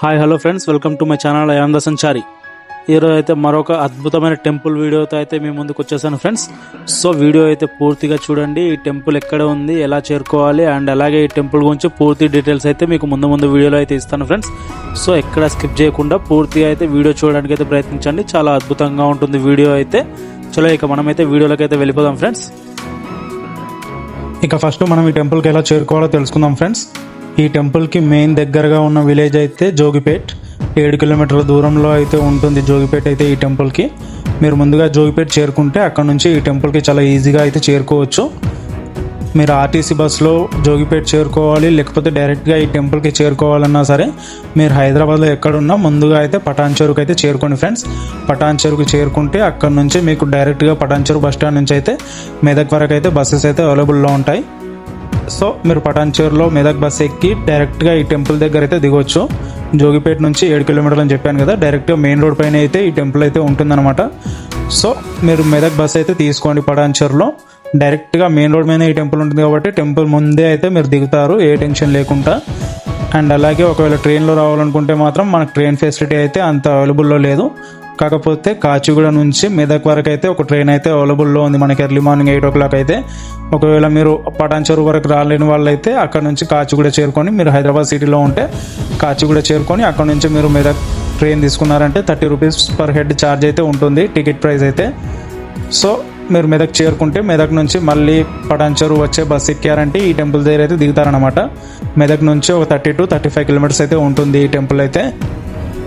Hi hello friends, welcome to my channel. I am the Sanchari. ఈరోజు అయితే మరొక అద్భుతమైన టెంపుల్ వీడియోతో అయితే మీ ముందుకు వచ్చేసాను ఫ్రెండ్స్. సో వీడియో అయితే పూర్తిగా చూడండి. ఈ టెంపుల్ ఎక్కడ ఉంది, ఎలా చేరుకోవాలి, అండ్ అలాగే ఈ టెంపుల్ గురించి పూర్తి డీటెయిల్స్ అయితే మీకు ముందు వీడియోలో అయితే ఇస్తాను ఫ్రెండ్స్. సో ఎక్కడ స్కిప్ చేయకుండా పూర్తిగా అయితే వీడియో చూడడానికి అయితే ప్రయత్నించండి. చాలా అద్భుతంగా ఉంటుంది వీడియో అయితే. చలో ఇక మనమైతే వీడియోలోకి అయితే వెళ్ళిపోదాం ఫ్రెండ్స్. ఇక ఫస్ట్ మనం ఈ టెంపుల్కి ఎలా చేరుకోవాలో తెలుసుకుందాం ఫ్రెండ్స్. ఈ టెంపుల్కి మెయిన్ దగ్గరగా ఉన్న విలేజ్ అయితే జోగిపేట్. 7 కిలోమీటర్ల దూరంలో అయితే ఉంటుంది జోగిపేట్ అయితే ఈ టెంపుల్కి. మీరు ముందుగా జోగిపేట్ చేరుకుంటే అక్కడ నుంచి ఈ టెంపుల్కి చాలా ఈజీగా అయితే చేరుకోవచ్చు. మీరు ఆర్టీసీ బస్సులో జోగిపేట్ చేరుకోవాలి, లేకపోతే డైరెక్ట్గా ఈ టెంపుల్కి చేరుకోవాలన్నా సరే మీరు హైదరాబాద్లో ఎక్కడున్నా ముందుగా అయితే పటాన్ చెరువుకి అయితే చేరుకోండి ఫ్రెండ్స్. పటాన్ చెరువుకి చేరుకుంటే అక్కడ నుంచి మీకు డైరెక్ట్గా పటాన్ చెరువు బస్ స్టాండ్ నుంచి అయితే మెదక్ వరకు అయితే బస్సెస్ అయితే అవైలబుల్లో ఉంటాయి. సో మీరు పటాన్ చెరువులో మెదక్ బస్ ఎక్కి డైరెక్ట్గా ఈ టెంపుల్ దగ్గర అయితే దిగొచ్చు. జోగిపేట నుంచి 7 కిలోమీటర్లు అని చెప్పాను కదా, డైరెక్ట్గా మెయిన్ రోడ్ పైన అయితే ఈ టెంపుల్ అయితే ఉంటుందన్నమాట. సో మీరు మెదక్ బస్ అయితే తీసుకోండి. పటాన్ చెరువులో డైరెక్ట్గా మెయిన్ రోడ్ మీద ఈ టెంపుల్ ఉంటుంది కాబట్టి టెంపుల్ ముందే అయితే మీరు దిగుతారు, ఏ టెన్షన్ లేకుండా. అండ్ అలాగే ఒకవేళ ట్రైన్లో రావాలనుకుంటే మాత్రం మనకు ట్రైన్ ఫెసిలిటీ అయితే అంత అవైలబుల్లో లేదు. కాకపోతే కాచిగూడ నుంచి మెదక్ వరకు అయితే ఒక ట్రైన్ అయితే అవైలబుల్లో ఉంది మనకి ఎర్లీ మార్నింగ్ 8 o'clock అయితే. ఒకవేళ మీరు పటాన్ చెరువు వరకు రాలేని వాళ్ళైతే అక్కడ నుంచి కాచిగూడ చేరుకొని, మీరు హైదరాబాద్ సిటీలో ఉంటే కాచిగూడ చేరుకొని అక్కడ నుంచి మీరు మెదక్ ట్రైన్ తీసుకున్నారంటే 30 రూపీస్ పర్ హెడ్ ఛార్జ్ అయితే ఉంటుంది టికెట్ ప్రైస్ అయితే. సో మీరు మెదక్ చేరుకుంటే మెదక్ నుంచి మళ్ళీ పటాన్ చెరువు వచ్చే బస్ ఎక్కారంటే ఈ టెంపుల్ దగ్గర అయితే దిగుతారనమాట. మెదక్ నుంచి ఒక 30 to 35 కిలోమీటర్స్ అయితే ఉంటుంది ఈ టెంపుల్ అయితే.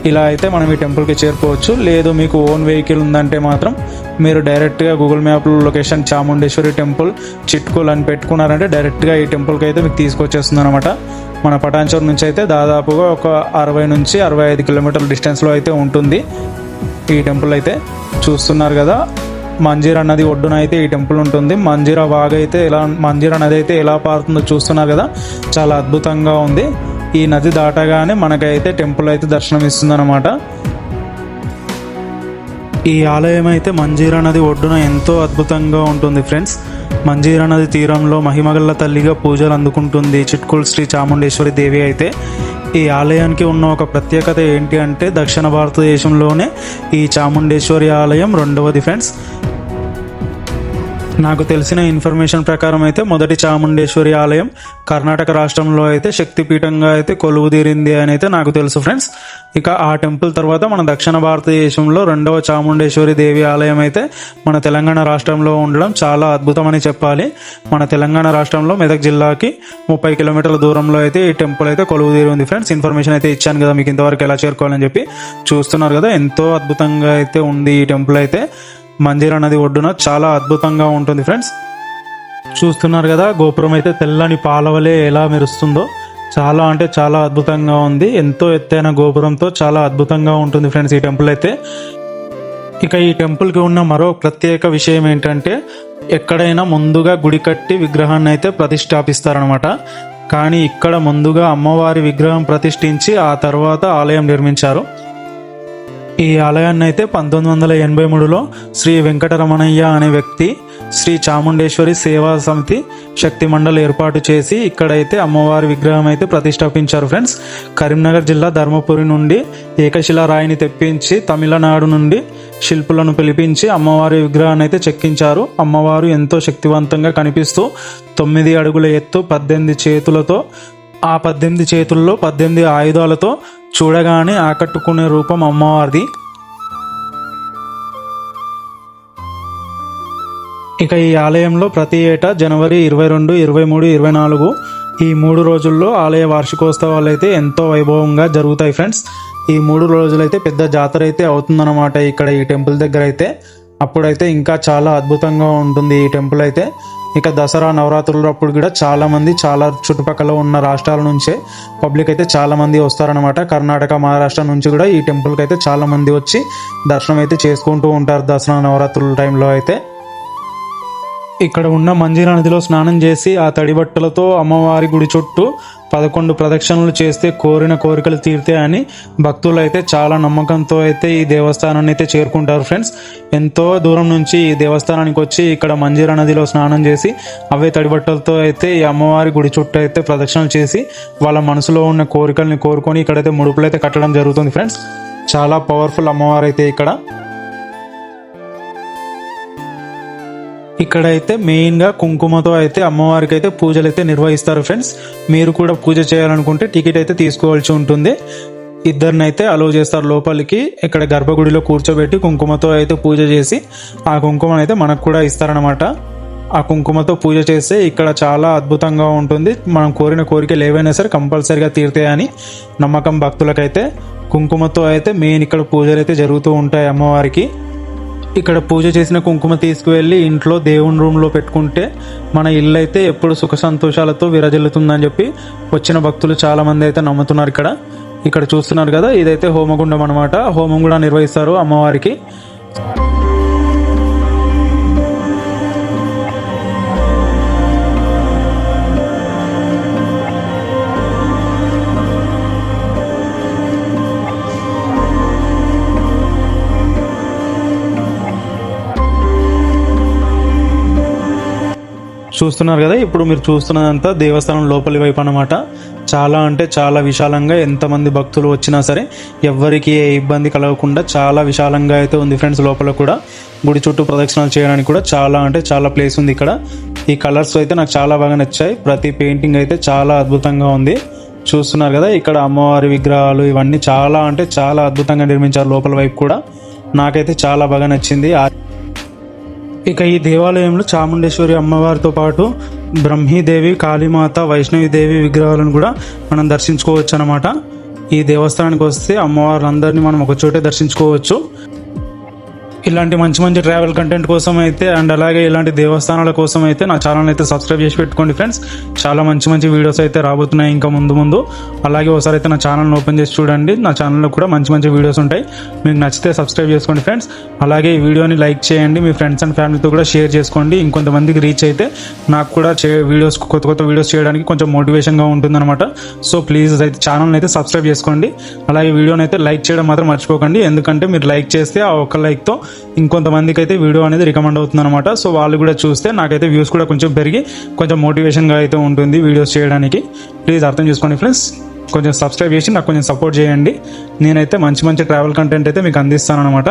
ఇలా అయితే మనం ఈ టెంపుల్కి చేరుకోవచ్చు. లేదు మీకు ఓన్ వెహికల్ ఉందంటే మాత్రం మీరు డైరెక్ట్గా గూగుల్ మ్యాప్లో లొకేషన్ చాముండేశ్వరి టెంపుల్ చిట్కూల్ అని పెట్టుకున్నారంటే డైరెక్ట్గా ఈ టెంపుల్కి అయితే మీకు తీసుకొచ్చేస్తుంది అనమాట. మన పటాన్ చెరువు నుంచి అయితే దాదాపుగా ఒక 60 నుంచి 65 కిలోమీటర్ల డిస్టెన్స్లో అయితే ఉంటుంది ఈ టెంపుల్ అయితే. చూస్తున్నారు కదా, మంజీరా నది ఒడ్డున అయితే ఈ టెంపుల్ ఉంటుంది. మంజీరా నది అయితే ఎలా పారుతుందో చూస్తున్నారు కదా, చాలా అద్భుతంగా ఉంది. ఈ నది దాటగానే మనకైతే టెంపుల్ అయితే దర్శనం ఇస్తుందన్నమాట. ఈ ఆలయం అయితే మంజీరా నది ఒడ్డున ఎంతో అద్భుతంగా ఉంటుంది ఫ్రెండ్స్. మంజీరా నది తీరంలో మహిమగల్ల తల్లిగా పూజలు అందుకుంటుంది చిట్కూల్ శ్రీ చాముండేశ్వరి దేవి అయితే. ఈ ఆలయానికి ఉన్న ఒక ప్రత్యేకత ఏంటి అంటే దక్షిణ భారతదేశంలోనే ఈ చాముండేశ్వరి ఆలయం 2వది ఫ్రెండ్స్. నాకు తెలిసిన ఇన్ఫర్మేషన్ ప్రకారం అయితే మొదటి చాముండేశ్వరి ఆలయం కర్ణాటక రాష్ట్రంలో అయితే శక్తిపీఠంగా అయితే కొలువుదీరింది అని అయితే నాకు తెలుసు ఫ్రెండ్స్. ఇక ఆ టెంపుల్ తర్వాత మన దక్షిణ భారతదేశంలో 2వ చాముండేశ్వరి దేవి ఆలయం అయితే మన తెలంగాణ రాష్ట్రంలో ఉండడం చాలా అద్భుతమని చెప్పాలి. మన తెలంగాణ రాష్ట్రంలో మెదక్ జిల్లాకి 30 కిలోమీటర్ల దూరంలో అయితే ఈ టెంపుల్ అయితే కొలువుదీరి ఉంది ఫ్రెండ్స్. ఇన్ఫర్మేషన్ అయితే ఇచ్చాను కదా మీకు ఇంతవరకు ఎలా చేరుకోవాలని చెప్పి. చూస్తున్నారు కదా, ఎంతో అద్భుతంగా అయితే ఉంది ఈ టెంపుల్ అయితే. మంజీరా నది ఒడ్డున చాలా అద్భుతంగా ఉంటుంది ఫ్రెండ్స్. చూస్తున్నారు కదా, గోపురం అయితే తెల్లని పాలవలే ఎలా మెరుస్తుందో, చాలా అంటే చాలా అద్భుతంగా ఉంది. ఎంతో ఎత్తైన గోపురంతో చాలా అద్భుతంగా ఉంటుంది ఫ్రెండ్స్ ఈ టెంపుల్ అయితే. ఇక ఈ టెంపుల్కి ఉన్న మరో ప్రత్యేక విషయం ఏంటంటే ఎక్కడైనా ముందుగా గుడి కట్టి విగ్రహాన్ని అయితే ప్రతిష్టాపిస్తారనమాట. కానీ ఇక్కడ ముందుగా అమ్మవారి విగ్రహం ప్రతిష్ఠించి ఆ తర్వాత ఆలయం నిర్మించారు. ఈ ఆలయాన్ని అయితే 1983లో శ్రీ వెంకటరమణయ్య అనే వ్యక్తి శ్రీ చాముండేశ్వరి సేవా సమితి శక్తి మండలి ఏర్పాటు చేసి ఇక్కడైతే అమ్మవారి విగ్రహం అయితే ప్రతిష్టాపించారు ఫ్రెండ్స్. కరీంనగర్ జిల్లా ధర్మపురి నుండి ఏకశిలా రాయిని తెప్పించి తమిళనాడు నుండి శిల్పులను పిలిపించి అమ్మవారి విగ్రహాన్ని అయితే చెక్కించారు. అమ్మవారు ఎంతో శక్తివంతంగా కనిపిస్తూ 9 అడుగుల ఎత్తు 18 చేతులతో, ఆ 18 చేతుల్లో 18 ఆయుధాలతో చూడగానే ఆకట్టుకునే రూపం అమ్మవారిది. ఇక ఈ ఆలయంలో ప్రతి ఏటా జనవరి 22, 23, 24 ఈ 3 రోజుల్లో ఆలయ వార్షికోత్సవాలు అయితే ఎంతో వైభవంగా జరుగుతాయి ఫ్రెండ్స్. ఈ 3 రోజులైతే పెద్ద జాతర అయితే అవుతుందన్నమాట ఇక్కడ ఈ టెంపుల్ దగ్గర అయితే. అప్పుడైతే ఇంకా చాలా అద్భుతంగా ఉంటుంది ఈ టెంపుల్ అయితే. ఇక దసరా నవరాత్రులు అప్పుడు కూడా చాలా చుట్టుపక్కల ఉన్న రాష్ట్రాల నుంచే పబ్లిక్ అయితే చాలా మంది వస్తారనమాట. కర్ణాటక, మహారాష్ట్ర నుంచి కూడా ఈ టెంపుల్కి అయితే చాలా మంది వచ్చి దర్శనం అయితే చేసుకుంటూ ఉంటారు దసరా నవరాత్రుల టైంలో అయితే. ఇక్కడ ఉన్న మంజీరా నదిలో స్నానం చేసి ఆ తడి బట్టలతో అమ్మవారి గుడి చుట్టూ 11 ప్రదక్షిణలు చేస్తే కోరిన కోరికలు తీరుతాయని భక్తులు అయితే చాలా నమ్మకంతో అయితే ఈ దేవస్థానాన్ని అయితే చేరుకుంటారు ఫ్రెండ్స్. ఎంతో దూరం నుంచి ఈ దేవస్థానానికి వచ్చి ఇక్కడ మంజీరా నదిలో స్నానం చేసి అవే తడి బట్టలతో అయితే ఈ అమ్మవారి గుడి చుట్టూ అయితే ప్రదక్షిణలు చేసి వాళ్ళ మనసులో ఉన్న కోరికల్ని కోరుకొని ఇక్కడైతే ముడుపులు అయితే కట్టడం జరుగుతుంది ఫ్రెండ్స్. చాలా పవర్ఫుల్ అమ్మవారు అయితే ఇక్కడైతే మెయిన్గా కుంకుమతో అయితే అమ్మవారికి అయితే పూజలు అయితే నిర్వహిస్తారు ఫ్రెండ్స్. మీరు కూడా పూజ చేయాలనుకుంటే టికెట్ అయితే తీసుకోవాల్సి ఉంటుంది. ఇద్దరిని అయితే అలౌ చేస్తారు లోపలికి. ఇక్కడ గర్భగుడిలో కూర్చోబెట్టి కుంకుమతో అయితే పూజ చేసి ఆ కుంకుమను అయితే మనకు కూడా ఇస్తారనమాట. ఆ కుంకుమతో పూజ చేస్తే ఇక్కడ చాలా అద్భుతంగా ఉంటుంది. మనం కోరిన కోరికలు ఏవైనా సరే కంపల్సరీగా తీరుతాయని నమ్మకం భక్తులకైతే. కుంకుమతో అయితే మెయిన్ ఇక్కడ పూజలు అయితే జరుగుతూ ఉంటాయి అమ్మవారికి. ఇక్కడ పూజ చేసిన కుంకుమ తీసుకువెళ్ళి ఇంట్లో దేవుని రూమ్లో పెట్టుకుంటే మన ఇల్లు అయితే ఎప్పుడు సుఖ సంతోషాలతో విరజిల్లుతుందని చెప్పి వచ్చిన భక్తులు చాలామంది అయితే నమ్ముతున్నారు. ఇక్కడ చూస్తున్నారు కదా, ఇదైతే హోమగుండం అనమాట. హోమం కూడా నిర్వహిస్తారు అమ్మవారికి. చూస్తున్నారు కదా, ఇప్పుడు మీరు చూస్తున్నదంతా దేవస్థానం లోపలి వైపు అనమాట. చాలా అంటే చాలా విశాలంగా, ఎంతమంది భక్తులు వచ్చినా సరే ఎవ్వరికి ఏ ఇబ్బంది కలగకుండా చాలా విశాలంగా అయితే ఉంది ఫ్రెండ్స్. లోపల కూడా గుడి చుట్టూ ప్రదక్షిణాలు చేయడానికి కూడా చాలా అంటే చాలా ప్లేస్ ఉంది ఇక్కడ. ఈ కలర్స్ అయితే నాకు చాలా బాగా నచ్చాయి. ప్రతి పెయింటింగ్ అయితే చాలా అద్భుతంగా ఉంది. చూస్తున్నారు కదా, ఇక్కడ అమ్మవారి విగ్రహాలు ఇవన్నీ చాలా అంటే చాలా అద్భుతంగా నిర్మించారు లోపల వైపు కూడా. నాకైతే చాలా బాగా నచ్చింది. ఇక ఈ దేవాలయంలో చాముండేశ్వరి అమ్మవారితో పాటు బ్రహ్మీదేవి, కాళీమాత, వైష్ణవిదేవి విగ్రహాలను కూడా మనం దర్శించుకోవచ్చు అనమాట. ఈ దేవస్థానానికి వస్తే అమ్మవారులందరినీ మనం ఒక చోటే దర్శించుకోవచ్చు. ఇలాంటి మంచి మంచి ట్రావెల్ కంటెంట్ కోసం అయితే అండ్ అలాగే ఇలాంటి దేవస్థానాల కోసం అయితే నా ఛానల్ అయితే సబ్స్క్రైబ్ చేసి పెట్టుకోండి ఫ్రెండ్స్. చాలా మంచి మంచి వీడియోస్ అయితే రాబోతున్నాయి ఇంకా ముందు. అలాగే ఒకసారి అయితే నా ఛానల్ని ఓపెన్ చేసి చూడండి. నా ఛానల్లో కూడా మంచి మంచి వీడియోస్ ఉంటాయి. మీకు నచ్చితే సబ్స్క్రైబ్ చేసుకోండి ఫ్రెండ్స్. అలాగే ఈ వీడియోని లైక్ చేయండి. మీ ఫ్రెండ్స్ అండ్ ఫ్యామిలీతో కూడా షేర్ చేసుకోండి. ఇంకొంతమందికి రీచ్ అయితే నాకు కూడా వీడియోస్ కొత్త వీడియోస్ చేయడానికి కొంచెం మోటివేషన్గా ఉంటుందన్నమాట. సో ప్లీజ్ అయితే ఛానల్ని అయితే సబ్స్క్రైబ్ చేసుకోండి. అలాగే వీడియోని అయితే లైక్ చేయడం మాత్రం మర్చిపోకండి. ఎందుకంటే మీరు లైక్ చేస్తే ఆ ఒక్క లైక్తో ఇంకొంతమందికి అయితే వీడియో అనేది రికమెండ్ అవుతుంది అనమాట. సో వాళ్ళు కూడా చూస్తే నాకైతే వ్యూస్ కూడా కొంచెం పెరిగి కొంచెం మోటివేషన్గా అయితే ఉంటుంది వీడియోస్ చేయడానికి. ప్లీజ్ అర్థం చేసుకోండి ఫ్రెండ్స్. కొంచెం సబ్స్క్రైబ్ చేసి నాకు కొంచెం సపోర్ట్ చేయండి. నేనైతే మంచి మంచి ట్రావెల్ కంటెంట్ అయితే మీకు అందిస్తాను అనమాట.